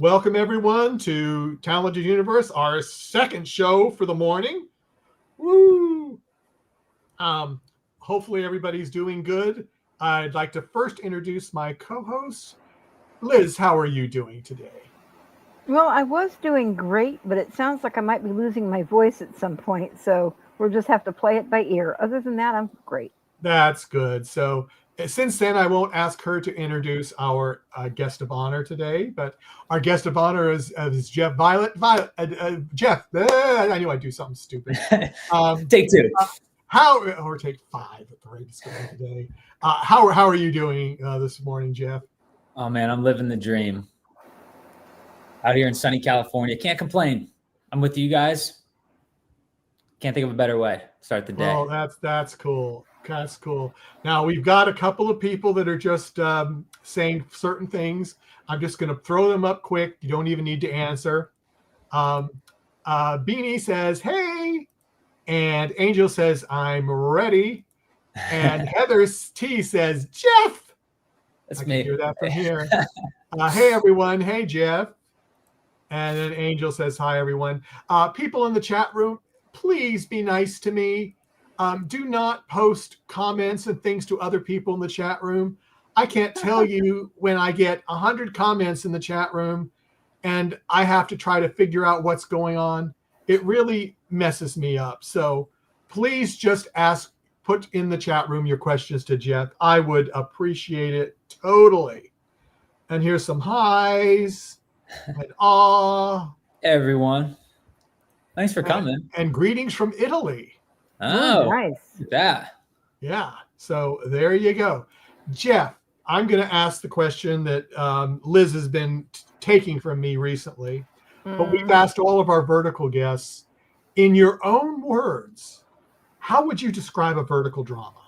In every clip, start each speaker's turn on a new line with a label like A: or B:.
A: Welcome everyone to Talented Universe, our second show for the morning. Woo! Hopefully everybody's doing good. I'd like to first introduce my co-host. Liz, how are you doing today?
B: Well, I was doing great, but it sounds like I might be losing my voice at some point, so we'll just have to play it by ear. Other than that, I'm great.
A: That's good. So since then, I won't ask her to introduce our guest of honor today, but our guest of honor is Jeff Violette. Jeff, I knew I'd do something stupid.
C: Take two.
A: Or take five at the rate it's going today. How are you doing this morning, Jeff?
C: Oh man, I'm living the dream. Out here in sunny California. Can't complain. I'm with you guys. Can't think of a better way to start the day.
A: Oh, that's cool. That's cool. Now we've got a couple of people that are just saying certain things. I'm just going to throw them up quick. You don't even need to answer. Beanie says, "Hey," and Angel says, "I'm ready," and Heather T says, "Jeff."
C: That's
A: I
C: me.
A: can hear that from here. Hey everyone. Hey Jeff. And then Angel says, "Hi everyone." People in the chat room, please be nice to me. Do not post comments and things to other people in the chat room. I can't tell you when I get 100 comments in the chat room and I have to try to figure out what's going on. It really messes me up. So please just put in the chat room your questions to Jeff. I would appreciate it totally. And here's some highs and awe.
C: Everyone. Thanks for coming.
A: And greetings from Italy.
C: Oh,
B: nice.
A: Yeah. So there you go. Jeff, I'm going to ask the question that Liz has been taking from me recently, but we've asked all of our vertical guests, in your own words, how would you describe a vertical drama?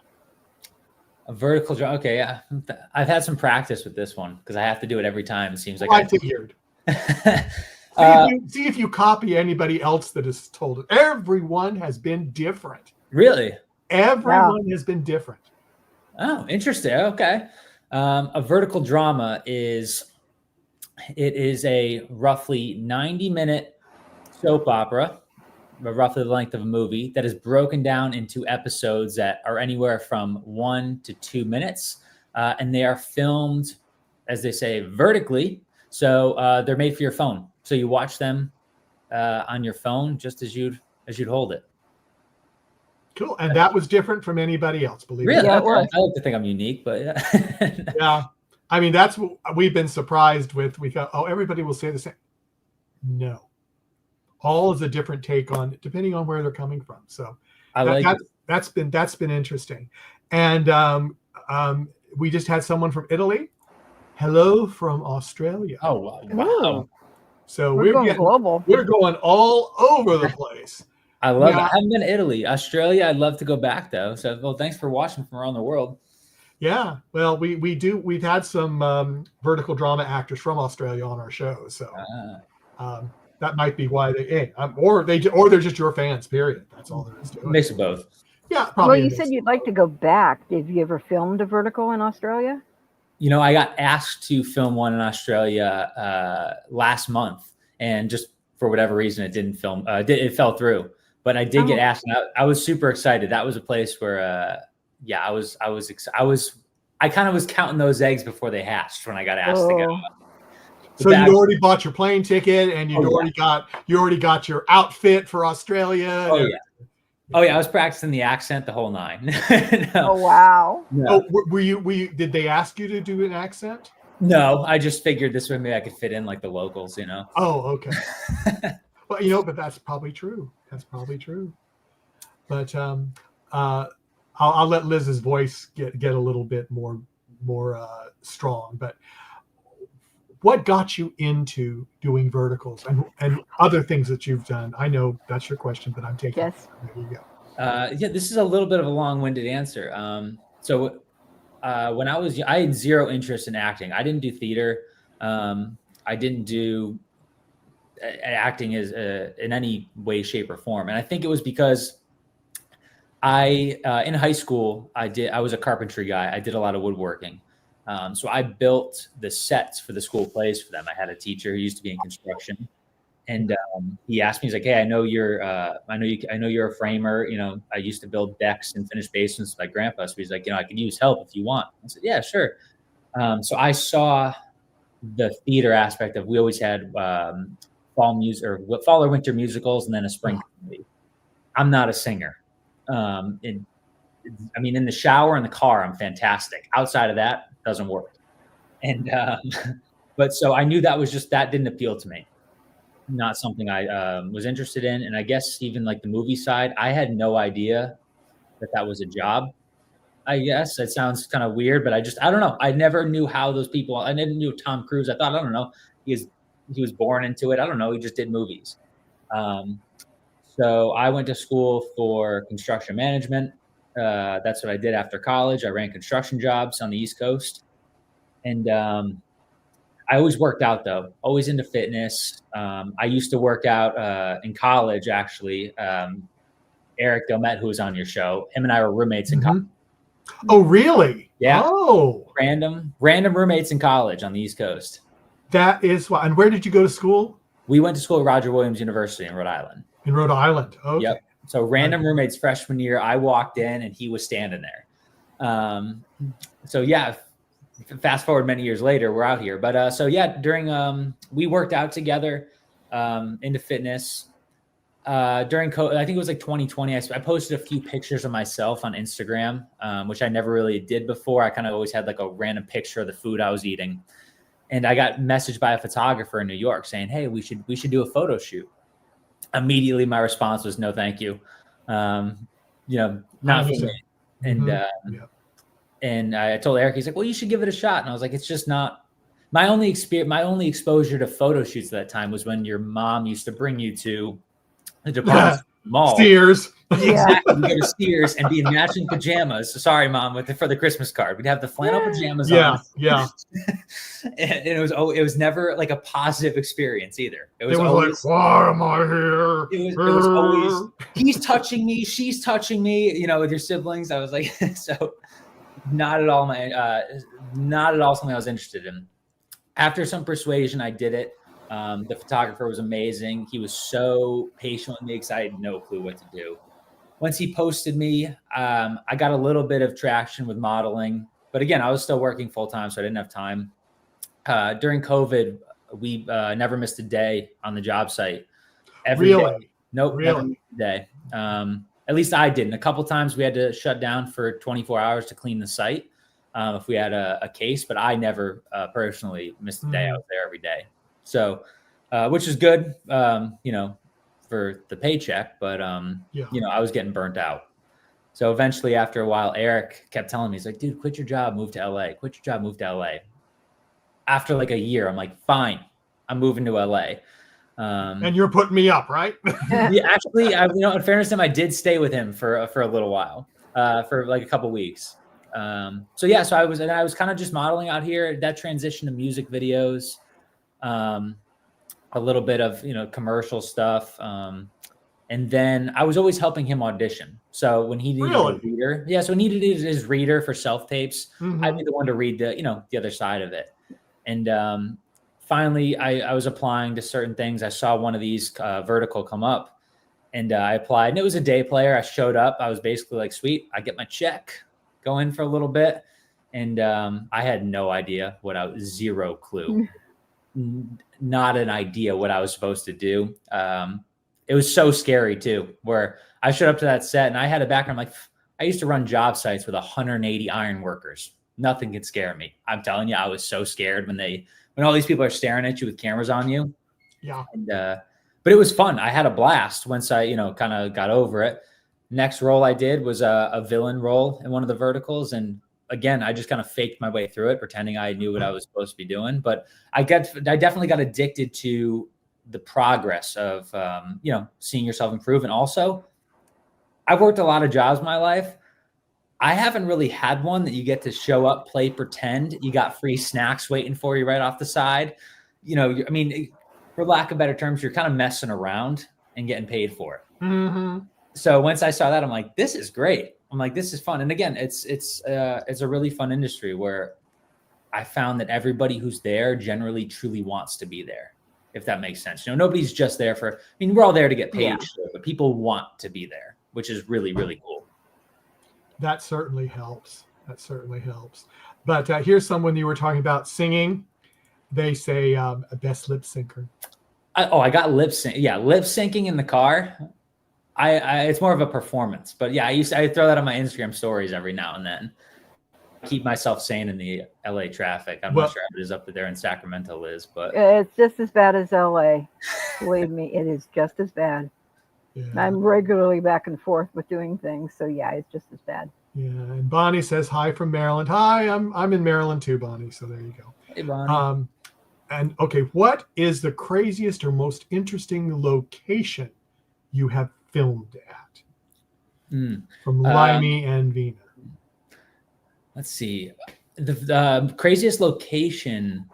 C: A vertical drama. Okay, yeah. I've had some practice with this one because I have to do it every time. It seems like
A: I figured. See if you copy anybody else that has told it. Everyone has been different.
C: Really?
A: Everyone has been different.
C: Oh, interesting. Okay. A vertical drama is a roughly 90-minute soap opera, roughly the length of a movie, that is broken down into episodes that are anywhere from 1 to 2 minutes. And they are filmed, as they say, vertically. So they're made for your phone. So you watch them on your phone just as you'd hold it.
A: Cool. And that was different from anybody else, believe
C: really?
A: me.
C: Yeah, I like to think I'm unique, but yeah.
A: Yeah. I mean, that's what we've been surprised with. We thought, everybody will say the same. No. All is a different take on it, depending on where they're coming from. So that's been interesting. And we just had someone from Italy. Hello from Australia.
C: Oh, wow.
A: So
B: we're going global.
A: We're going all over the place.
C: I love it. I haven't been to Italy. Australia, I'd love to go back though. So, well, thanks for watching from around the world.
A: Yeah. Well, we've had some vertical drama actors from Australia on our show. So that might be why or they're just your fans, period. That's all there is to it.
C: Mix of both.
A: Yeah, probably.
B: Well, you said you'd like to go back. Have you ever filmed a vertical in Australia?
C: You know, I got asked to film one in Australia last month, and just for whatever reason, it didn't film. It fell through. But I did get asked, and I was super excited. That was a place where, I kind of was counting those eggs before they hatched when I got asked to go.
A: So you already bought your plane ticket, and you already got your outfit for Australia.
C: Oh yeah. Oh yeah, I was practicing the accent the whole nine.
B: No. Oh wow.
A: No. Oh, did they ask you to do an accent?
C: No, I just figured this way maybe I could fit in like the locals, you know.
A: Oh, okay. Well, but that's probably true. But I'll let Liz's voice get a little bit more strong. But what got you into doing verticals and other things that you've done? I know that's your question, but I'm taking.
B: Yes.
A: There you go.
C: Yeah, this is a little bit of a long-winded answer. So when I had zero interest in acting. I didn't do theater. I didn't do acting in any way, shape, or form. And I think it was because in high school, I was a carpentry guy. I did a lot of woodworking. So I built the sets for the school plays for them. I had a teacher who used to be in construction, and he asked me, he's like, "Hey, I know you're a framer. You know, I used to build decks and finish basements with my grandpa. So he's like, I can use help if you want." I said, "Yeah, sure." So I saw the theater aspect of, we always had fall or winter musicals, and then a spring comedy. I'm not a singer. In the shower and the car, I'm fantastic. Outside of that, doesn't work. And but so I knew that didn't appeal to me. Not something I was interested in. And I guess even like the movie side, I had no idea that was a job. I guess it sounds kind of weird, but I don't know. I never knew how those people. I never knew Tom Cruise. I thought, I don't know, he was born into it. I don't know. He just did movies. So I went to school for construction management. That's what I did after college. I ran construction jobs on the East Coast, and I always worked out, though. Always into fitness. I used to work out in college, actually. Eric Delmet, who was on your show, him and I were roommates in college.
A: Oh, really?
C: Yeah.
A: Oh,
C: random roommates in college on the East Coast.
A: That is why. And where did you go to school?
C: We went to school at Roger Williams University in Rhode Island.
A: In Rhode Island. Okay.
C: Yep. So random roommates freshman year. I walked in and he was standing there. So yeah, fast forward many years later, we're out here. But so yeah, during we worked out together into fitness. During COVID, I think it was like 2020, I posted a few pictures of myself on Instagram, which I never really did before. I kind of always had like a random picture of the food I was eating. And I got messaged by a photographer in New York saying, "Hey, we should do a photo shoot." Immediately, my response was, "No, thank you. Not for me." And I told Eric, he's like, "Well, you should give it a shot." And I was like, "It's just not my only experience. My only exposure to photo shoots at that time was when your mom used to bring you to the department mall.
A: Sears.
C: Exactly. We go to Sears and be in matching pajamas. Sorry, Mom, for the Christmas card. We'd have the flannel pajamas on.
A: Yeah.
C: And it was never like a positive experience either. It was
A: always like, why am I here?
C: It was always, he's touching me, she's touching me, with your siblings. I was like, so not at all something I was interested in. After some persuasion, I did it. The photographer was amazing. He was so patient with me because I had no clue what to do. Once he posted me, I got a little bit of traction with modeling, but again, I was still working full time, so I didn't have time. During COVID, we never missed a day on the job site. Every day. Nope, really? Never missed a day. At least I didn't. A couple times we had to shut down for 24 hours to clean the site if we had a case, but I never personally missed a day. I was there every day. So, which is good, for the paycheck, but, I was getting burnt out. So eventually after a while, Eric kept telling me, he's like, "Dude, quit your job, move to LA, quit your job, move to LA." After like a year, I'm like, "Fine, I'm moving to LA."
A: And you're putting me up, right?
C: Yeah, actually, in fairness to him, I did stay with him for a little while, for like a couple weeks. So I was kind of just modeling out here. That transition to music videos, a little bit of commercial stuff, and then I was always helping him audition. So when he needed a reader, when he needed his reader for self tapes, I'd be the one to read the other side of it. And finally, I was applying to certain things. I saw one of these vertical come up, and I applied. And it was a day player. I showed up. I was basically like, "Sweet, I get my check, go in for a little bit," and I had no idea zero clue. Not an idea what I was supposed to do. It was so scary too, where I showed up to that set and I had a background. Like, I used to run job sites with 180 iron workers. Nothing could scare me. I'm telling you, I was so scared when all these people are staring at you with cameras on you.
A: Yeah.
C: And, but it was fun. I had a blast once I, kind of got over it. Next role I did was a villain role in one of the verticals. And again, I just kind of faked my way through it, pretending I knew what I was supposed to be doing. But I definitely got addicted to the progress of, seeing yourself improve. And also, I've worked a lot of jobs in my life. I haven't really had one that you get to show up, play, pretend. You got free snacks waiting for you right off the side. For lack of better terms, you're kind of messing around and getting paid for it.
A: Mm-hmm.
C: So once I saw that, I'm like, this is great. I'm like, this is fun. And again, it's a really fun industry where I found that everybody who's there generally truly wants to be there, if that makes sense. Nobody's just there for, I mean, we're all there to get paid,
B: Yeah.
C: sure, but people want to be there, which is really, really cool.
A: That certainly helps. That certainly helps. But here's someone you were talking about singing. They say a best lip syncer.
C: I got lip sync. Yeah, lip syncing in the car. It's more of a performance, but yeah, I throw that on my Instagram stories every now and then. Keep myself sane in the LA traffic. I'm not sure how it is up there in Sacramento, Liz, but
B: it's just as bad as LA. Believe me, it is just as bad.
A: Yeah.
B: I'm regularly back and forth with doing things, so yeah, it's just as bad.
A: Yeah, and Bonnie says hi from Maryland. Hi, I'm in Maryland too, Bonnie. So there you go.
C: Hey, Bonnie.
A: And okay, what is the craziest or most interesting location you have filmed at? From Limey and Vina.
C: Let's see. The craziest location.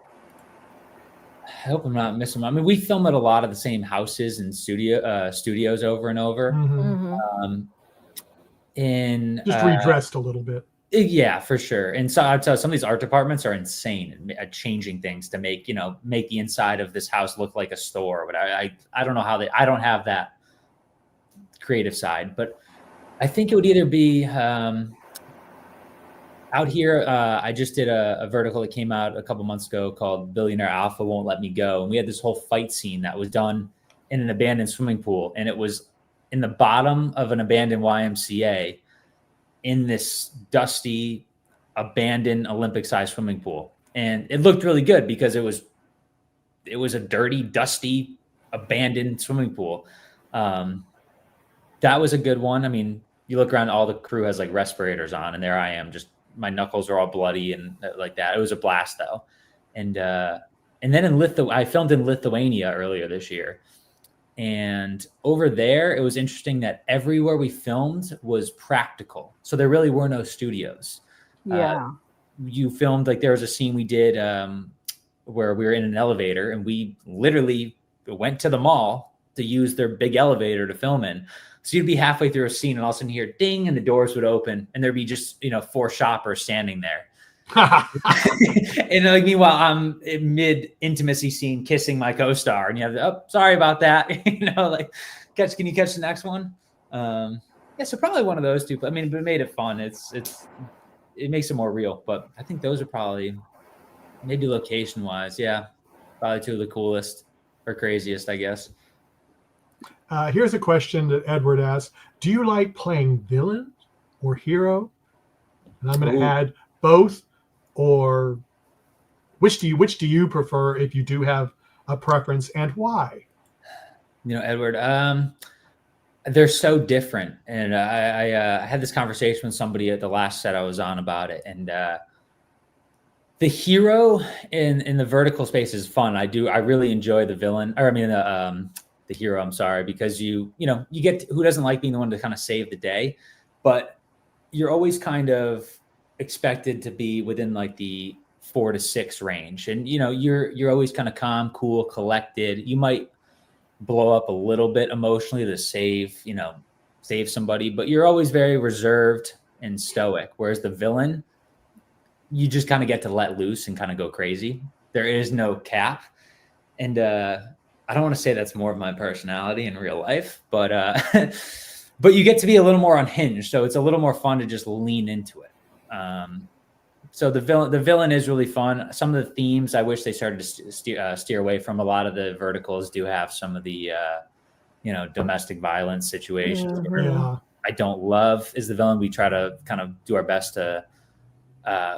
C: I hope I'm not missing. I mean, we film at a lot of the same houses and studios over and over. In
A: just redressed a little bit.
C: Yeah, for sure. And so I'd tell you, some of these art departments are insane at changing things to make the inside of this house look like a store. But I don't know how I don't have that creative side, but I think it would either be out here. I just did a vertical that came out a couple months ago called Billionaire Alpha Won't Let Me Go. And we had this whole fight scene that was done in an abandoned swimming pool. And it was in the bottom of an abandoned YMCA in this dusty, abandoned Olympic-sized swimming pool. And it looked really good because it was a dirty, dusty, abandoned swimming pool. That was a good one. I mean, you look around, all the crew has like respirators on, and there I am, just my knuckles are all bloody and like that. It was a blast though. And then I filmed in Lithuania earlier this year. And over there, it was interesting that everywhere we filmed was practical. So there really were no studios.
B: Yeah.
C: You filmed, like there was a scene we did where we were in an elevator and we literally went to the mall to use their big elevator to film in. So you'd be halfway through a scene and all of a sudden you hear ding and the doors would open and there'd be just, 4 shoppers standing there. And like meanwhile, I'm in mid intimacy scene kissing my co-star, and you have sorry about that. Can you catch the next one? Yeah, so probably one of those two. But I mean, but it made it fun. It makes it more real. But I think those are probably maybe location wise, yeah, probably two of the coolest or craziest, I guess.
A: Here's a question that Edward asked: do you like playing villain or hero? And I'm going to add both. Or which do you prefer if you do have a preference, and why?
C: Edward, they're so different. And I had this conversation with somebody at the last set I was on about it. And the hero in the vertical space is fun. I really enjoy the villain, or I mean the hero. I'm sorry, because you get who doesn't like being the one to kind of save the day, but you're always kind of expected to be within like the 4 to 6 range, and you're always kind of calm, cool, collected. You might blow up a little bit emotionally to save somebody, but you're always very reserved and stoic. Whereas the villain, you just kind of get to let loose and kind of go crazy. There is no cap, and I don't want to say that's more of my personality in real life, but but you get to be a little more unhinged, so it's a little more fun to just lean into it. So the villain is really fun. Some of the themes I wish they started to steer away from. A lot of the verticals do have some of the domestic violence situations.
A: Yeah.
C: I don't love is the villain. We try to kind of do our best to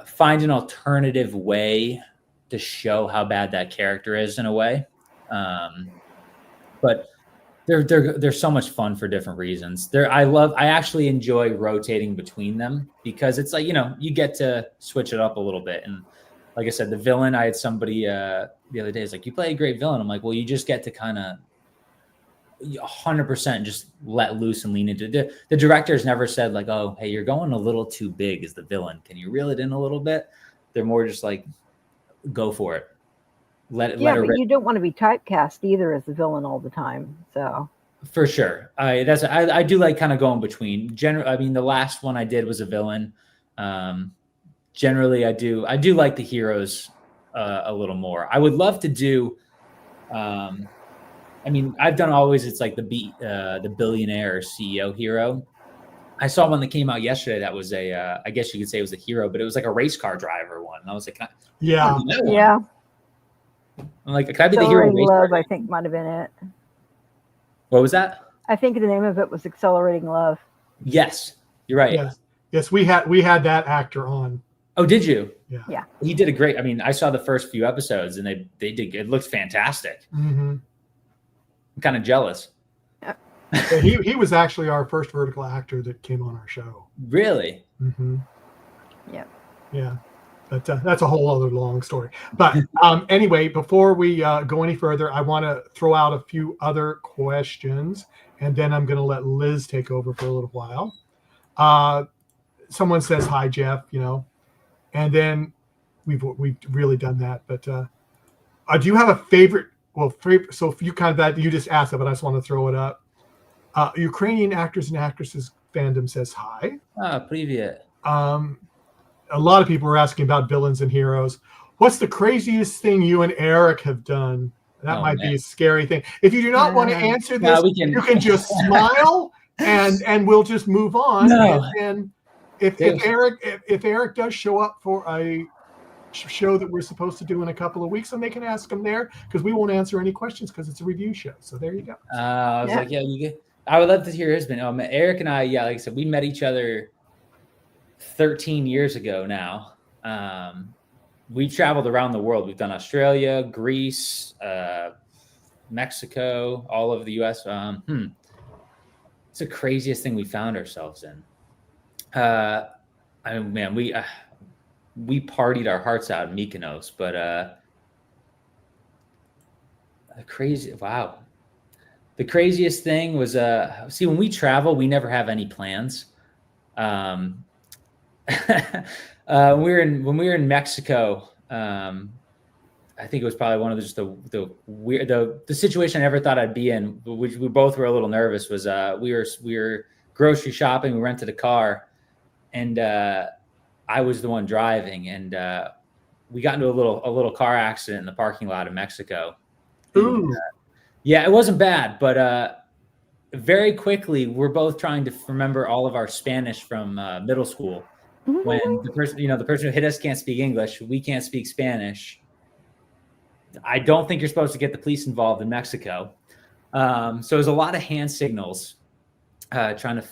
C: find an alternative way to show how bad that character is in a way. But they're so much fun for different reasons. I actually enjoy rotating between them because it's like, you get to switch it up a little bit. And like I said, the villain, I had somebody the other day, is like, you play a great villain. I'm like, well, you just get to kind of 100% just let loose and lean into it. The directors never said like, oh, hey, you're going a little too big as the villain. Can you reel it in a little bit? They're more just like, go for it. Let her
B: but you don't want to be typecast either as the villain all the time. So
C: for sure, I do like kind of going between. I mean, the last one I did was a villain. generally I do like the heroes a little more. I would love to do. I mean, I've done always. It's like the billionaire or CEO hero. I saw one that came out yesterday that was I guess you could say it was a hero, but it was like a race car driver one. And I was like,
A: Yeah.
B: Yeah.
C: I'm like, can I be the hero?
B: Accelerating Love, I think, might have been it.
C: What was that?
B: I think the name of it was Accelerating Love.
C: Yes, you're right.
A: Yes, we had that actor on.
C: Oh, did you?
B: Yeah.
C: He did a great. I mean, I saw the first few episodes, and they did. It looked fantastic.
A: Mm-hmm.
C: I'm kind of jealous.
A: Yeah, he was actually our first vertical actor that came on our show.
C: Really?
A: Mm-hmm.
B: Yep.
A: Yeah. But that's a whole other long story. But anyway, before we go any further, I want to throw out a few other questions, and then I'm going to let Liz take over for a little while. Someone says hi, Jeff. And then we've really done that. But do you have a favorite? Well, so if you kind of that you just asked it, but I just want to throw it up. Ukrainian actors and actresses fandom says hi.
C: Привет.
A: A lot of people are asking about villains and heroes. What's the craziest thing you and Eric have done? That might be a scary thing. If you do not want to answer this, you can just smile and we'll just move on.
C: No.
A: And if Eric does show up for a show that we're supposed to do in a couple of weeks, then they can ask him there because we won't answer any questions because it's a review show. So there you go.
C: I was like, I would love to hear his opinion. Eric and I, like I said, we met each other 13 years ago now. We traveled around the world. We've done Australia, Greece, Mexico, all over the U.S. It's the craziest thing we found ourselves in. We partied our hearts out in Mykonos, but the craziest thing was when we travel, we never have any plans. When we were in Mexico, I think it was probably one of the situation I never thought I'd be in, which we both were a little nervous. Was we were grocery shopping, we rented a car, and I was the one driving, and we got into a little car accident in the parking lot of Mexico.
A: Ooh.
C: And, yeah, it wasn't bad, but very quickly we're both trying to remember all of our Spanish from middle school. When the person who hit us can't speak English, we can't speak Spanish. I don't think you're supposed to get the police involved in Mexico. So there's a lot of hand signals trying to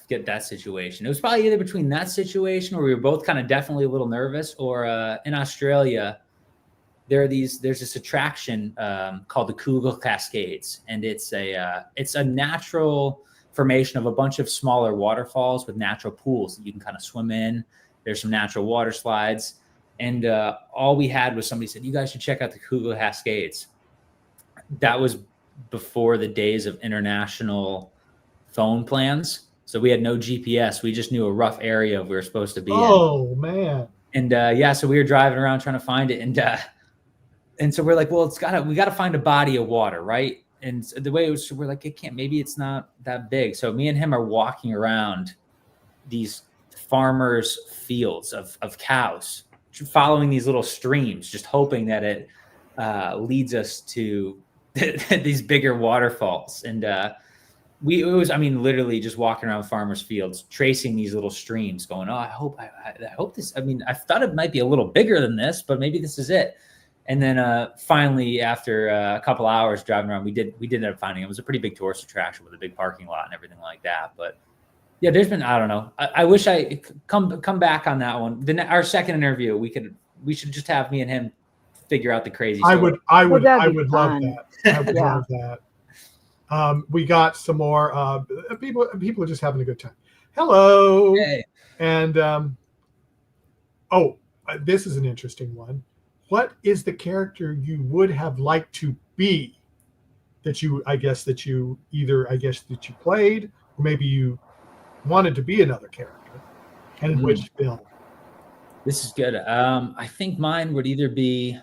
C: get that situation. It was probably either between that situation where we were both kind of definitely a little nervous, or in Australia, there's this attraction called the Kugel Cascades, and it's a natural formation of a bunch of smaller waterfalls with natural pools that you can kind of swim in. There's some natural water slides, and all we had was somebody said, "You guys should check out the Kugel Cascades." That was before the days of international phone plans, so we had no GPS. We just knew a rough area we were supposed to be in.
A: Oh man!
C: And so we were driving around trying to find it, and so we're like, well, we got to find a body of water, right? And so the way it was, we're like, maybe it's not that big. So me and him are walking around these farmers' fields of cows, following these little streams, just hoping that it leads us to these bigger waterfalls. And literally just walking around farmers' fields, tracing these little streams, going, I hope this. I mean, I thought it might be a little bigger than this, but maybe this is it. And then finally, after a couple hours driving around, we did end up finding it. It was a pretty big tourist attraction with a big parking lot and everything like that. But yeah, there's been, I don't know. I wish I come back on that one. Our second interview, we should just have me and him figure out the crazy story.
A: I would love that. I would love that. We got some more people are just having a good time. Hello.
C: Hey.
A: And this is an interesting one. What is the character you would have liked to be that you played, or maybe you wanted to be another character, and in which film?
C: This is good. I think mine would either be,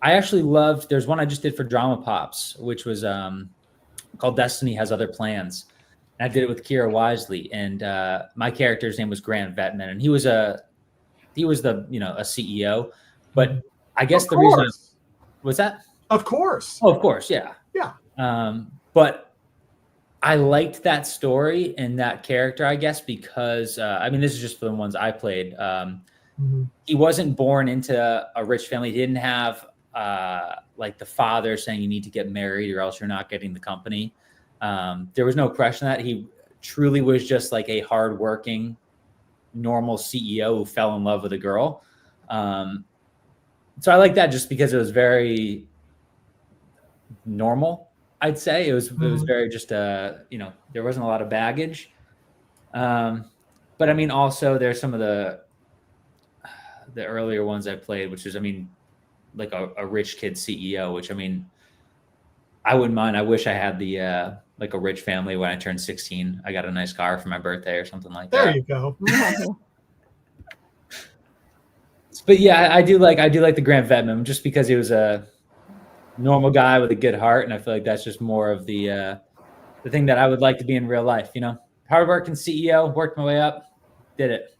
C: there's one I just did for Drama Pops, which was called Destiny Has Other Plans. And I did it with Kira Wisely, and my character's name was Grant Vetman, and he was he was the a CEO, but I guess
A: Of
C: the reason
A: course.
C: was that.
A: Of course.
C: Oh, of course, yeah.
A: Yeah.
C: But I liked that story and that character, I guess, because I mean, this is just for the ones I played. He wasn't born into a rich family. He didn't have like the father saying you need to get married or else you're not getting the company. There was no question that he truly was just like a hardworking, normal CEO who fell in love with a girl. So I like that just because it was very normal. I'd say it was very just there wasn't a lot of baggage. But I mean, also there's some of the earlier ones I played, which is, I mean, like a rich kid CEO, which, I mean, I wouldn't mind. I wish I had the like a rich family when I turned 16. I got a nice car for my birthday or something like that.
A: There you go.
C: But yeah, I do like the Grant Vetman just because he was a normal guy with a good heart, and I feel like that's just more of the thing that I would like to be in real life. Hardworking CEO, worked my way up, did it.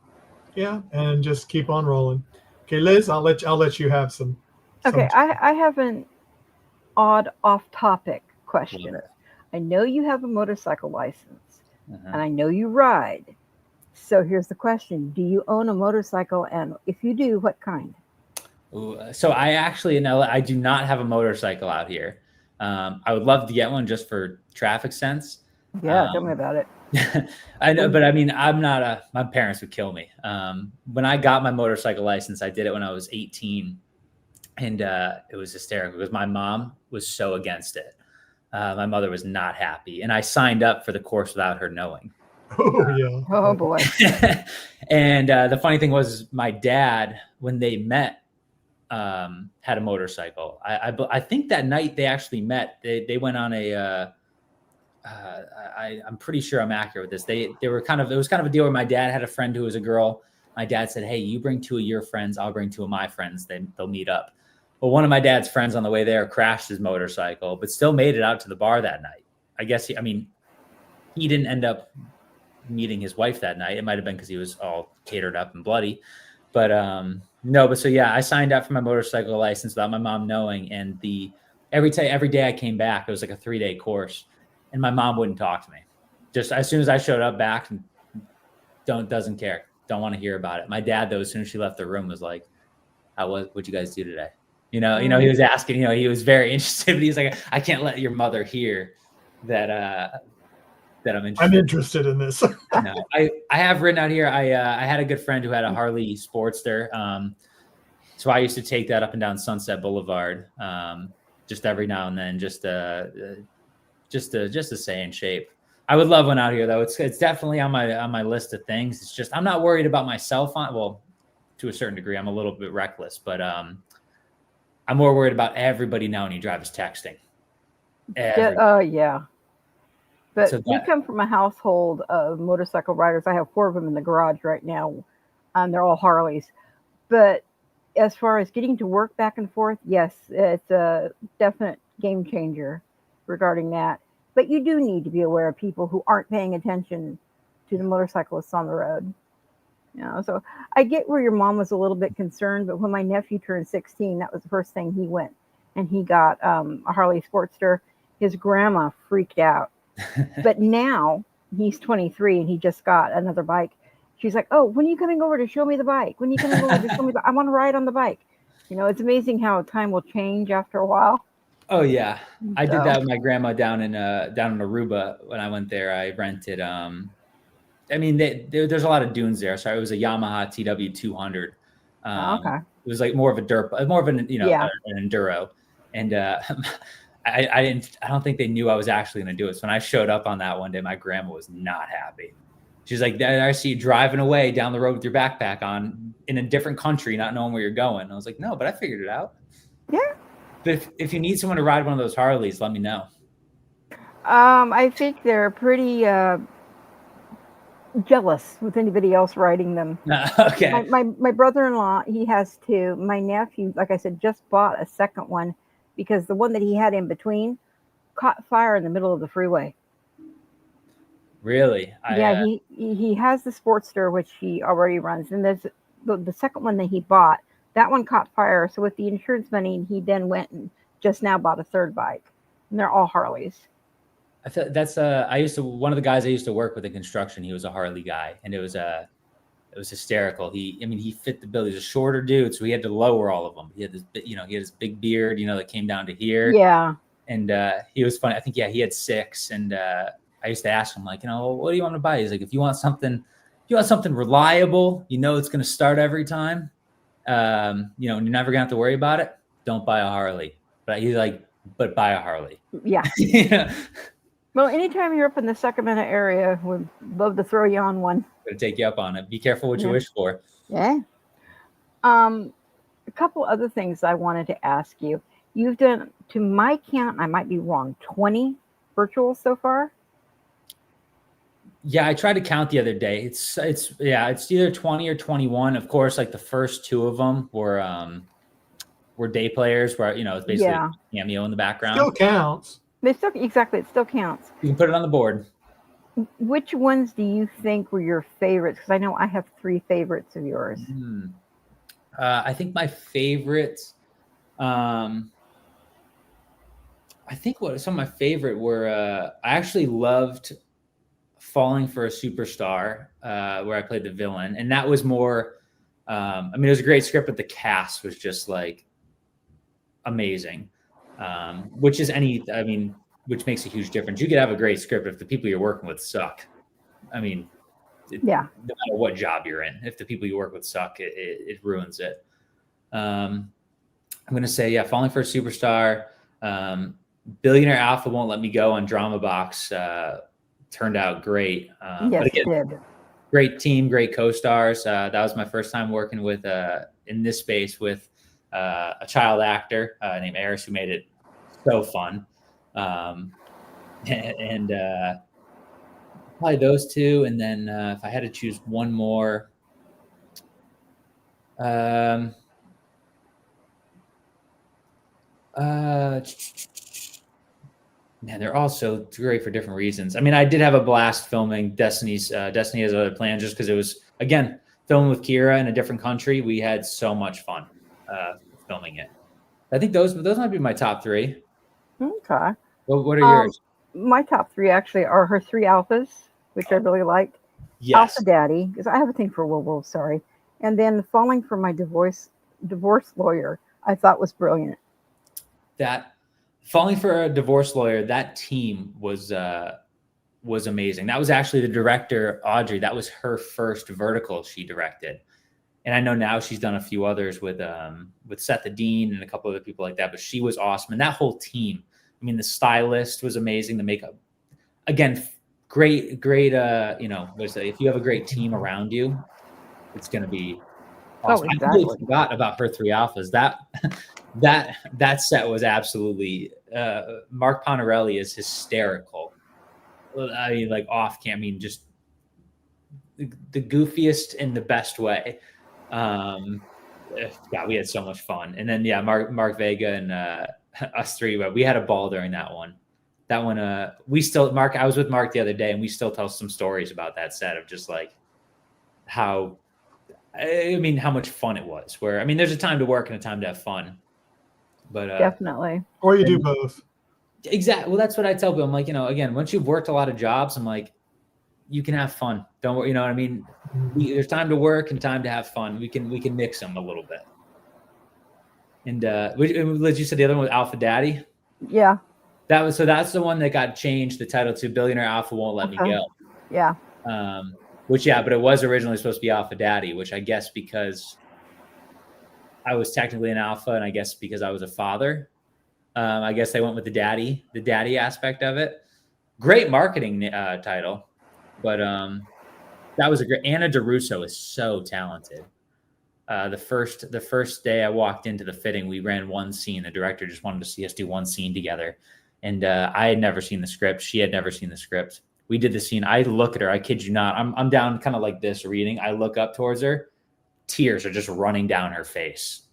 A: Yeah, and just keep on rolling. Okay, Liz, I'll let you have some.
B: Okay, I have an odd off-topic question. I know you have a motorcycle license, and I know you ride. So here's the question: do you own a motorcycle? And if you do, what kind?
C: Ooh, so I actually I do not have a motorcycle out here. I would love to get one just for traffic sense.
B: Yeah, tell me about it.
C: I know, but I mean, I'm not my parents would kill me. When I got my motorcycle license, I did it when I was 18, and it was hysterical because my mom was so against it. My mother was not happy, and I signed up for the course without her knowing.
A: Oh yeah.
B: Oh boy.
C: And the funny thing was, my dad, when they met, had a motorcycle. I think that night they actually met. They went on a. I'm pretty sure I'm accurate with this. They were it was kind of a deal where my dad had a friend who was a girl. My dad said, "Hey, you bring 2 of your friends. I'll bring 2 of my friends. They'll meet up." But one of my dad's friends on the way there crashed his motorcycle, but still made it out to the bar that night. I guess he didn't end up meeting his wife that night. It might have been because he was all catered up and bloody. But no, but so yeah, I signed up for my motorcycle license without my mom knowing. And every day I came back, it was like a 3-day course. And my mom wouldn't talk to me. Just as soon as I showed up back, doesn't care. Don't want to hear about it. My dad, though, as soon as she left the room, was like, what'd you guys do today? He was asking, he was very interested, but he's like, I can't let your mother hear that I'm interested.
A: I'm interested in this.
C: No, I have written out here. I had a good friend who had a Harley Sportster. So I used to take that up and down Sunset Boulevard, just every now and then, just to stay in shape. I would love one out here though. It's definitely on my list of things. It's just I'm not worried about myself to a certain degree. I'm a little bit reckless, but I'm more worried about everybody now when you drive is texting.
B: Oh yeah. But we come from a household of motorcycle riders. I have 4 of them in the garage right now. They're all Harleys. But as far as getting to work back and forth, yes, it's a definite game changer regarding that. But you do need to be aware of people who aren't paying attention to the motorcyclists on the road. So I get where your mom was a little bit concerned, but when my nephew turned 16, that was the first thing he went. And he got a Harley Sportster. His grandma freaked out. But now he's 23 and he just got another bike. She's like, "Oh, when are you coming over to show me the bike? When are you coming over to show me I want to ride on the bike." It's amazing how time will change after a while.
C: Oh yeah, I did that with my grandma down in Aruba when I went there. I rented. There's a lot of dunes there. So it was a Yamaha TW200.
B: Okay.
C: It was like more of an an enduro, and I don't think they knew I was actually going to do it. So when I showed up on that one day, my grandma was not happy. She's like, "I see you driving away down the road with your backpack on in a different country, not knowing where you're going." I was like, "No, but I figured it out."
B: Yeah.
C: But if you need someone to ride one of those Harleys, let me know.
B: I think they're pretty jealous with anybody else riding them.
C: Okay.
B: My brother-in-law, he has 2. My nephew, like I said, just bought a second one because the one that he had in between caught fire in the middle of the freeway.
C: Really?
B: He has the Sportster, which he already runs, and there's the second one that he bought, that one caught fire. So with the insurance money, he then went and just now bought a third bike, and they're all Harleys.
C: I thought that's one of the guys I used to work with in construction. He was a Harley guy, and it was hysterical. He fit the bill. He's a shorter dude, so he had to lower all of them. He had this big beard, that came down to here.
B: Yeah.
C: And he was funny. I think, he had 6. And I used to ask him, like, what do you want to buy? He's like, if you want something reliable, it's going to start every time. And you're never going to have to worry about it. Don't buy a Harley. But he's like, but buy a Harley.
B: Yeah. Well, anytime you're up in the Sacramento area, we'd love to throw you on one.
C: Gonna take you up on it. Be careful what you wish for.
B: Yeah. A couple other things I wanted to ask you. You've done, to my count, I might be wrong, 20 virtuals so far?
C: Yeah, I tried to count the other day. It's either 20 or 21. Of course, like the first 2 of them were day players where, it's basically a cameo in the background.
A: Still counts.
B: It still counts.
C: You can put it on the board.
B: Which ones do you think were your favorites? Because I know I have 3 favorites of yours.
C: I think my favorites, I think some of my favorite were, I actually loved Falling for a Superstar, where I played the villain. And that was more, it was a great script, but the cast was just like amazing. Which makes a huge difference. You could have a great script if the people you're working with suck. No matter what job you're in, if the people you work with suck, it ruins it. I'm going to say, Falling for a Superstar. Billionaire Alpha Won't Let Me Go on Drama Box turned out great.
B: Yes, it did.
C: Great team, great co-stars. That was my first time working with in this space with a child actor named Eris, who made it so fun. And probably those 2. And then if I had to choose one more, man, they're all so great for different reasons. I did have a blast filming Destiny Has Other Plans, just because it was, again, filming with Kira in a different country. We had so much fun filming it. I think those might be my top 3.
B: Okay.
C: What are yours?
B: My top 3 actually are her 3 alphas, which I really liked.
C: Yes.
B: Alpha Daddy, because I have a thing for werewolves, sorry. And then Falling for My Divorce Lawyer, I thought was brilliant.
C: That Falling for a Divorce Lawyer, that team was amazing. That was actually the director, Audrey. That was her first vertical she directed. And I know now she's done a few others with Seth Dean and a couple other people like that, but she was awesome. And that whole team, the stylist was amazing. The makeup, again, great. If you have a great team around you, it's going to be awesome.
B: Exactly.
C: I completely forgot about her 3 alphas. That set was absolutely, Mark Ponarelli is hysterical. Off cam, just the goofiest in the best way. We had so much fun. And then Mark Vega and us 3, but we had a ball during that one. I was with Mark the other day, and we still tell some stories about that set of just like how much fun it was. Where there's a time to work and a time to have fun, but
B: definitely.
A: Or you do both.
C: Exactly. Well, that's what I tell people. I'm like, again, once you've worked a lot of jobs, I'm like, you can have fun. Don't worry. You know what I mean? There's time to work and time to have fun. We can mix them a little bit. And as you said, the other one was Alpha Daddy.
B: Yeah.
C: That's the one that got changed the title to Billionaire Alpha Won't Let Me Go.
B: Yeah.
C: But it was originally supposed to be Alpha Daddy, which I guess because I was technically an alpha, and I guess because I was a father, I guess they went with the daddy aspect of it. Great marketing title, but that was a great. Anna DeRusso is so talented. The first day I walked into the fitting, we ran one scene. The director just wanted to see us do one scene together, and I had never seen the script. She had never seen the script. We did the scene. I look at her. I kid you not. I'm down kind of like this reading. I look up towards her. Tears are just running down her face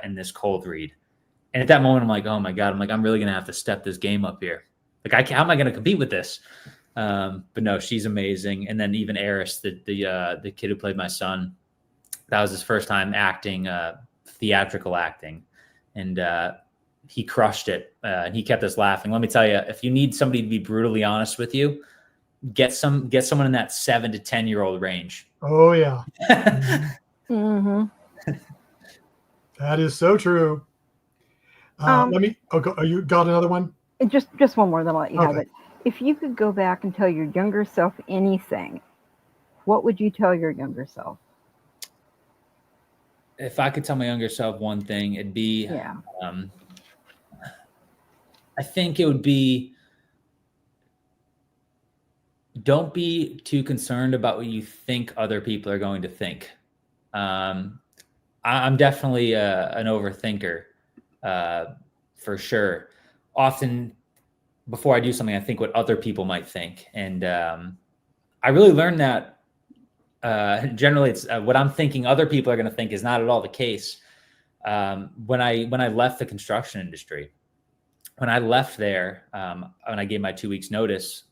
C: in this cold read. And at that moment, I'm like, oh my God. I'm really going to have to step this game up here. Like, how am I going to compete with this? But no, she's amazing. And then even Eris, the kid who played my son, That was his first time acting, theatrical acting, and he crushed it. And he kept us laughing. Let me tell you, if you need somebody to be brutally honest with you, get someone in that 7 to 10-year-old range.
A: Oh yeah.
B: Mm-hmm.
A: That is so true. Let me. Oh, you got another one?
B: Just one more, then I'll let you
A: Okay.
B: have it. If you could go back and tell your younger self anything, what would you tell your younger self?
C: If I could tell my younger self one thing, it'd be, I think it would be, don't be too concerned about what you think other people are going to think. I'm definitely an overthinker, for sure. Often before I do something, I think what other people might think. And I really learned that generally it's what I'm thinking other people are going to think is not at all the case. When I left the construction industry, when I left there, when I gave my 2 weeks notice,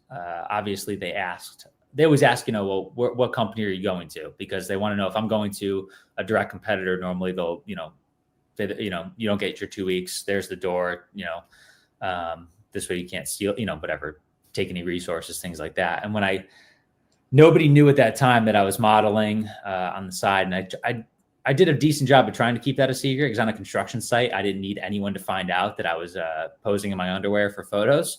C: obviously they always ask, well, what company are you going to? Because they want to know if I'm going to a direct competitor. Normally they'll, you don't get your 2 weeks. There's the door, this way you can't steal, whatever, take any resources, things like that. And nobody knew at that time that I was modeling on the side. And I did a decent job of trying to keep that a secret, because on a construction site, I didn't need anyone to find out that I was posing in my underwear for photos.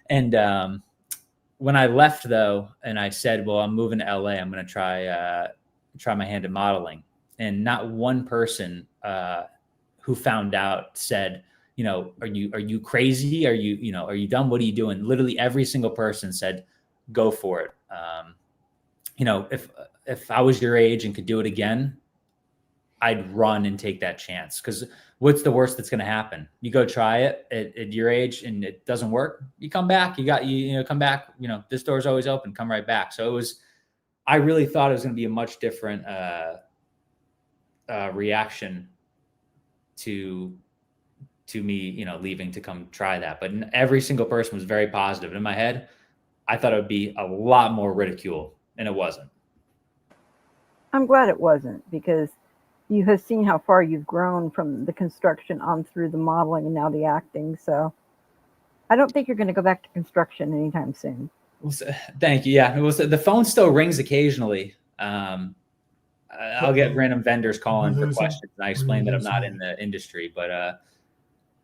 C: And when I left, though, and I said, well, I'm moving to LA, I'm going to try my hand at modeling. And not one person who found out said, are you crazy? Are you dumb? What are you doing? Literally every single person said, go for it. If I was your age and could do it again, I'd run and take that chance. Because what's the worst that's going to happen? You go try it at your age and it doesn't work. You come back. Come back. This door's always open. Come right back. So I really thought it was going to be a much different reaction to me, leaving to come try that. But every single person was very positive. In my head, I thought it would be a lot more ridicule, and it wasn't.
B: I'm glad it wasn't, because you have seen how far you've grown from the construction on through the modeling and now the acting. So I don't think you're going to go back to construction anytime soon.
C: Well, thank you. Yeah, the phone still rings occasionally. I'll get random vendors calling for questions, and I explain that I'm not in the industry. But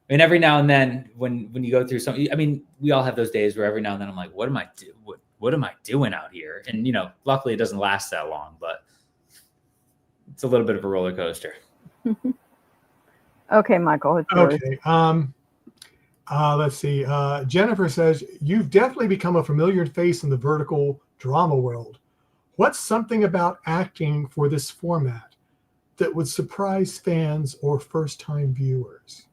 C: every now and then, when you go through something, we all have those days where every now and then I'm like, what am I doing out here? And luckily it doesn't last that long, but it's a little bit of a roller coaster.
B: Okay, Michael. It's yours.
A: Okay. Let's see. Jennifer says, you've definitely become a familiar face in the vertical drama world. What's something about acting for this format that would surprise fans or first-time viewers?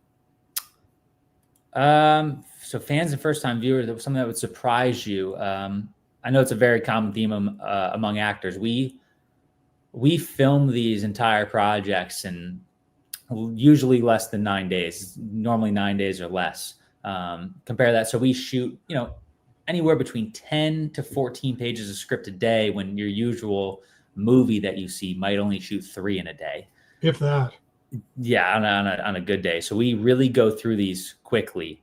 C: So fans and first-time viewers, something that would surprise you. I know it's a very common theme among actors. We film these entire projects in usually less than 9 days, normally 9 days or less. Compare that. So we shoot, anywhere between 10 to 14 pages of script a day, when your usual movie that you see might only shoot 3 in a day.
A: If that.
C: Yeah, on a good day. So we really go through these quickly.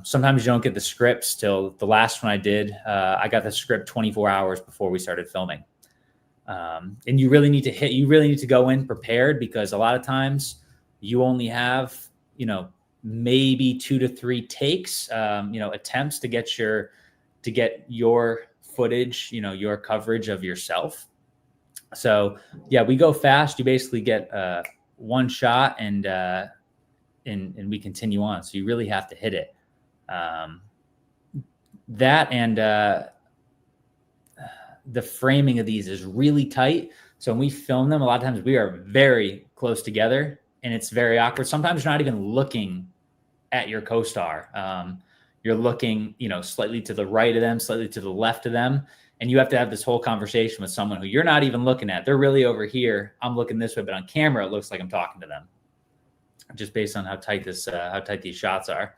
C: Sometimes you don't get the scripts till the last one I did. I got the script 24 hours before we started filming. And you really need to go in prepared, because a lot of times you only have, maybe 2 to 3 takes, attempts to get your footage, your coverage of yourself. So yeah, we go fast. You basically get one shot and we continue on. So you really have to hit it. That and the framing of these is really tight. So when we film them, a lot of times we are very close together, and it's very awkward. Sometimes you're not even looking at your co-star. You're looking, slightly to the right of them, slightly to the left of them. And you have to have this whole conversation with someone who you're not even looking at. They're really over here. I'm looking this way, but on camera, it looks like I'm talking to them, just based on how tight these shots are.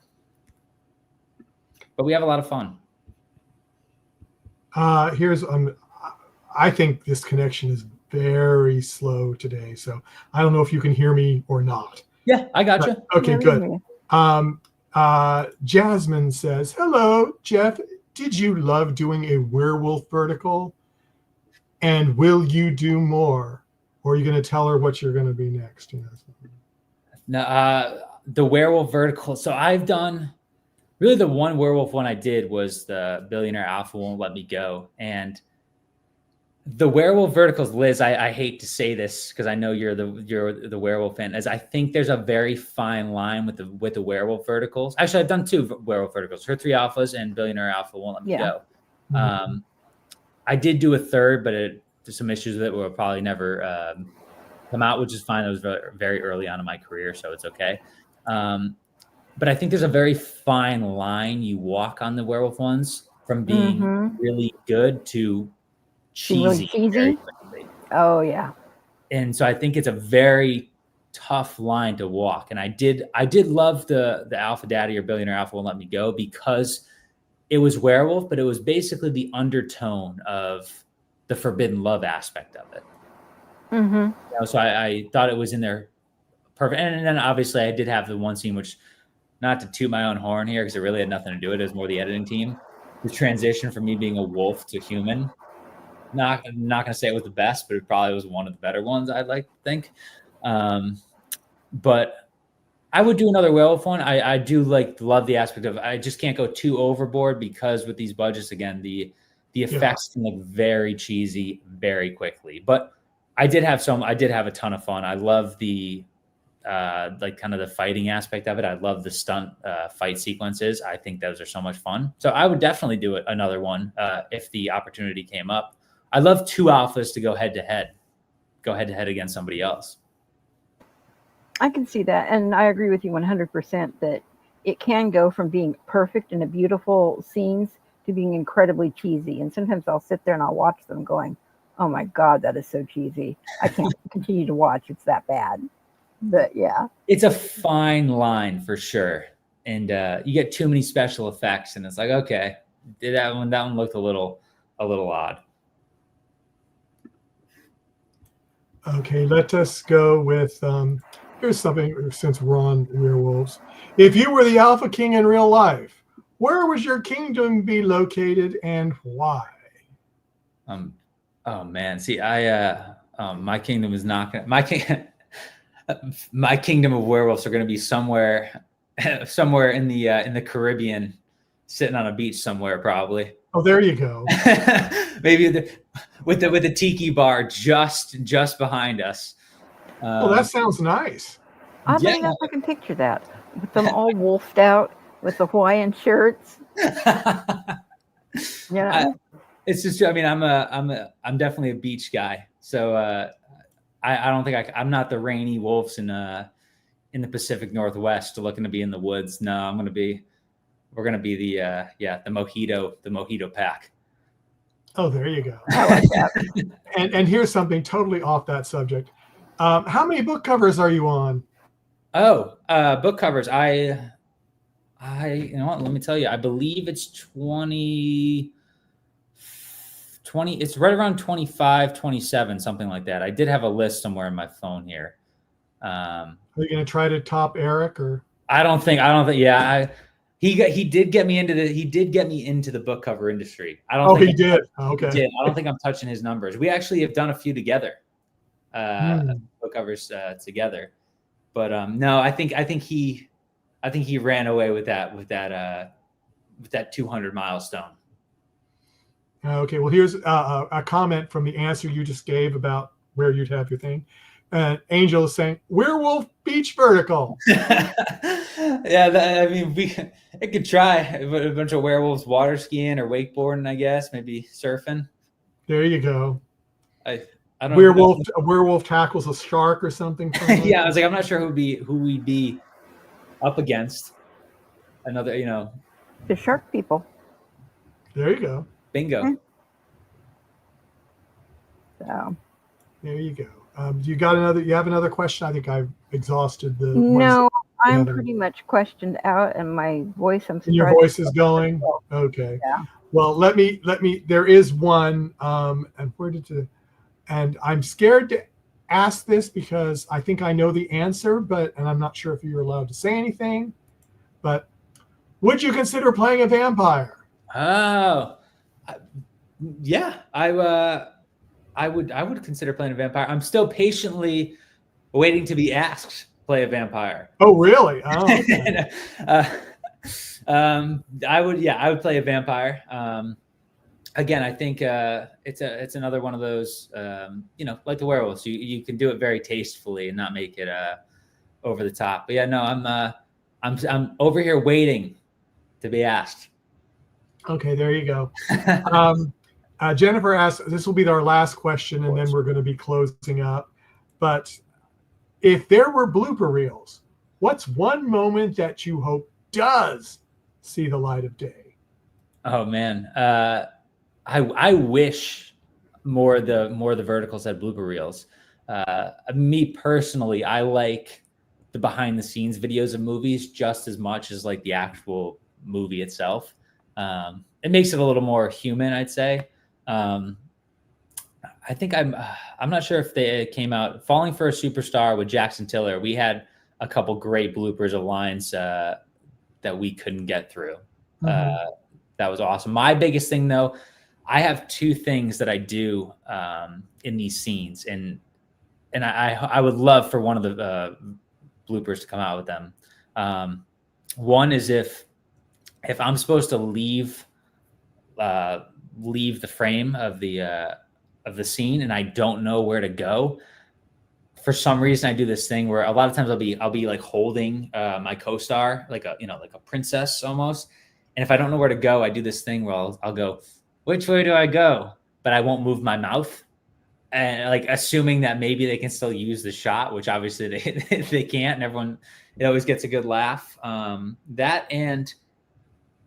C: But we have a lot of fun.
A: I think this connection is very slow today, so I don't know if you can hear me or not.
C: Yeah, I got you.
A: Okay, good. Jasmine says, hello, Jeff. Did you love doing a werewolf vertical? And will you do more? Or are you going to tell her what you're going to be next?
C: No, the werewolf vertical. So I've done, really the one werewolf one I did was the Billionaire Alpha Won't Let Me Go. And the werewolf verticals, Liz, I hate to say this because I know you're the werewolf fan, as I think there's a very fine line with the werewolf verticals. Actually, I've done 2 werewolf verticals, Her 3 Alphas and Billionaire Alpha Won't Let Me Go. Mm-hmm. I did do a third, but there's some issues with it will probably never come out, which is fine. That was very, very early on in my career, so it's okay. But I think there's a very fine line you walk on the werewolf ones from being really good to cheesy.
B: Really cheesy? Oh yeah.
C: And so I think it's a very tough line to walk. And I did love the Alpha Daddy or Billionaire Alpha Won't Let Me Go because it was werewolf, but it was basically the undertone of the forbidden love aspect of it.
B: Mm-hmm.
C: You know, so I thought it was in there perfect. And then obviously I did have the one scene, which, not to toot my own horn here because it really had nothing to do with it. It was more the editing team. The transition from me being a wolf to human. Not going to say it was the best, but it probably was one of the better ones, I'd like to think. But I would do another werewolf one. I do love the aspect of, I just can't go too overboard because with these budgets, again, the effects can look very cheesy very quickly. But I did have a ton of fun. I love the kind of the fighting aspect of it. I love the stunt fight sequences. I think those are so much fun. So I would definitely do another one if the opportunity came up. I love 2 alphas to go head to head against somebody else.
B: I can see that. And I agree with you 100% that it can go from being perfect and beautiful scenes to being incredibly cheesy. And sometimes I'll sit there and I'll watch them going, oh my God, that is so cheesy. I can't continue to watch. It's that bad. But yeah.
C: It's a fine line for sure. And you get too many special effects and it's like, okay, that one looked a little odd.
A: Okay, let us go with, here's something since we're on werewolves. If you were the Alpha King in real life, where would your kingdom be located and why?
C: Oh man, see, my kingdom is not gonna, my kingdom of werewolves are going to be somewhere in the Caribbean, sitting on a beach somewhere, probably.
A: Oh, there you go.
C: Maybe with the tiki bar just behind us.
A: Well, that sounds nice.
B: I don't know if I can picture that with them all wolfed out with the Hawaiian shirts.
C: It's just, I mean, I'm definitely a beach guy, so I don't think I'm not the rainy wolves in the Pacific Northwest looking to be in the woods. No, we're gonna be the mojito pack.
A: Oh, there you go.
B: I like that.
A: And here's something totally off that subject. How many book covers are you on?
C: Oh, book covers. You know what? Let me tell you. I believe it's 20. It's right around 25, 27, something like that. I did have a list somewhere in my phone here.
A: Are you going to try to top Eric or?
C: I don't think. Yeah, he did get me into the book cover industry.
A: He did. Okay.
C: He did. I don't think I'm touching his numbers. We actually have done a few together, book covers together. But no, I think he ran away with that 200 milestone.
A: Okay, well, here's a comment from the answer you just gave about where you'd have your thing. Angel is saying, werewolf beach vertical.
C: Yeah, it could try a bunch of werewolves water skiing or wakeboarding, I guess, maybe surfing.
A: There you go.
C: I don't
A: know. A werewolf tackles a shark or something.
C: Yeah, I was like, I'm not sure who we'd be up against. Another,
B: the shark people.
A: There you go.
C: Bingo.
B: So
A: there you go. You have another question? I think I've exhausted the.
B: No, I'm pretty much questioned out, and my voice. I'm surprised.
A: Your voice is going. Okay.
B: Yeah.
A: Well, let me. There is one. And where did and I'm scared to ask this because I think I know the answer, and I'm not sure if you're allowed to say anything, but would you consider playing a vampire?
C: Oh, yeah, I would consider playing a vampire. I'm still patiently waiting to be asked to play a vampire.
A: Oh, really? Oh, okay.
C: I would play a vampire. Again, I think it's another one of those, like the werewolves. You can do it very tastefully and not make it over the top. But yeah, no, I'm over here waiting to be asked.
A: Okay, there you go. Jennifer asked, this will be our last question, and then we're going to be closing up. But if there were blooper reels, what's one moment that you hope does see the light of day?
C: Oh man, I wish more of the verticals had blooper reels. Me personally, I like the behind the scenes videos of movies just as much as like the actual movie itself. It makes it a little more human, I'd say. I think I'm not sure if they came out. Falling for a Superstar with Jackson Tiller, we had a couple great bloopers of lines that we couldn't get through. Mm-hmm. That was awesome. My biggest thing, though, I have two things that I do in these scenes, and I would love for one of the bloopers to come out with them. One is if I'm supposed to leave the frame of the scene and I don't know where to go. For some reason, I do this thing where a lot of times I'll be like holding my co-star like a princess almost. And if I don't know where to go, I do this thing where I'll go, which way do I go? But I won't move my mouth, and like assuming that maybe they can still use the shot, which obviously they can't. And it always gets a good laugh. That, and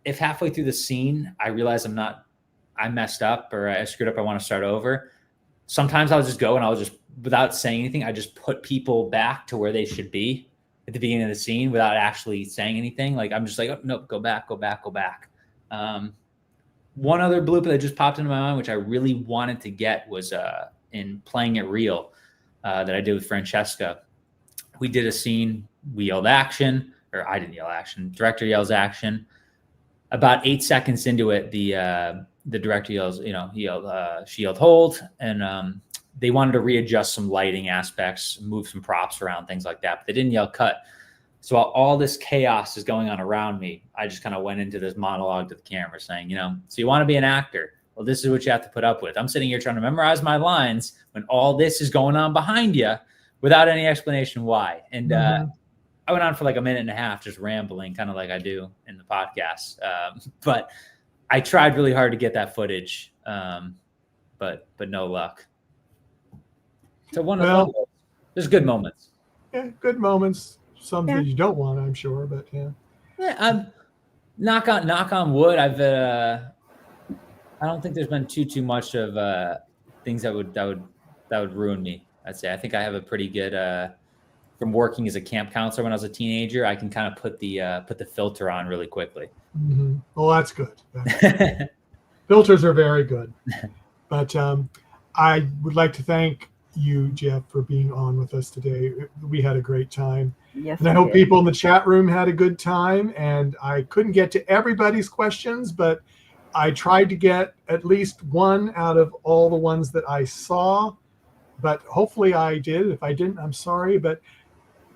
C: if halfway through the scene I realize I messed up or I screwed up, I want to start over. Sometimes I'll just go and I'll just, without saying anything, I just put people back to where they should be at the beginning of the scene without actually saying anything. Like I'm just like, oh, nope, go back. One other blooper that just popped into my mind, which I really wanted to get, was in Playing It Real that I did with Francesca. We did a scene, we yelled action, or I didn't yell action, director yells action. About 8 seconds into it, the director yells, she yelled hold, and they wanted to readjust some lighting aspects, move some props around, things like that, but they didn't yell cut. So while all this chaos is going on around me, I just kind of went into this monologue to the camera saying, so you want to be an actor? Well, this is what you have to put up with. I'm sitting here trying to memorize my lines when all this is going on behind you without any explanation why. And I went on for like a minute and a half just rambling, kind of like I do in the podcast. But I tried really hard to get that footage, but no luck. So there's good moments.
A: Yeah, good moments. Some that you don't want, I'm sure, but yeah.
C: Yeah, knock on wood. I don't think there's been too much of things that would ruin me. I'd say I think I have a pretty good. From working as a camp counselor when I was a teenager, I can kind of put the filter on really quickly.
A: Mm-hmm. Well, that's good. Filters are very good. But I would like to thank you, Jeff, for being on with us today. We had a great time.
B: Yes,
A: and I hope people in the chat room had a good time. And I couldn't get to everybody's questions, but I tried to get at least one out of all the ones that I saw. But hopefully I did. If I didn't, I'm sorry. But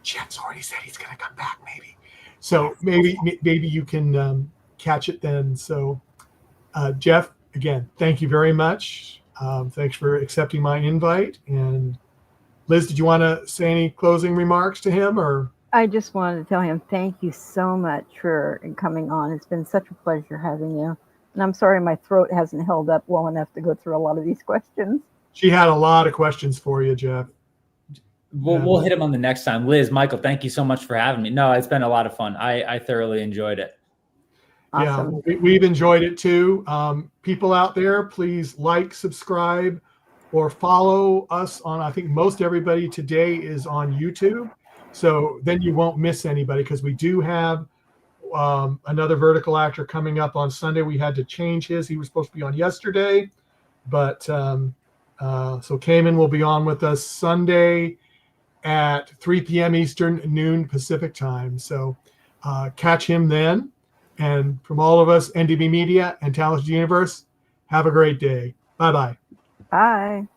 A: Jeff's already said he's going to come back, maybe. So maybe you can catch it then. So Jeff, again, thank you very much. Thanks for accepting my invite. And Liz, did you want to say any closing remarks to him, or?
B: I just wanted to tell him thank you so much for coming on. It's been such a pleasure having you. And I'm sorry my throat hasn't held up well enough to go through a lot of these questions.
A: She had a lot of questions for you, Jeff.
C: We'll hit him on the next time. Liz, Michael, thank you so much for having me. No, it's been a lot of fun. I thoroughly enjoyed it.
B: Awesome.
A: Yeah, we've enjoyed it too. People out there, please like, subscribe, or follow us on, I think most everybody today is on YouTube. So then you won't miss anybody, because we do have another vertical actor coming up on Sunday. We had to change his. He was supposed to be on yesterday, but So Cayman will be on with us Sunday at 3 p.m. Eastern, noon Pacific time. So catch him then. And from all of us, NDB Media and Talented Universe, have a great day. Bye-bye.
B: Bye.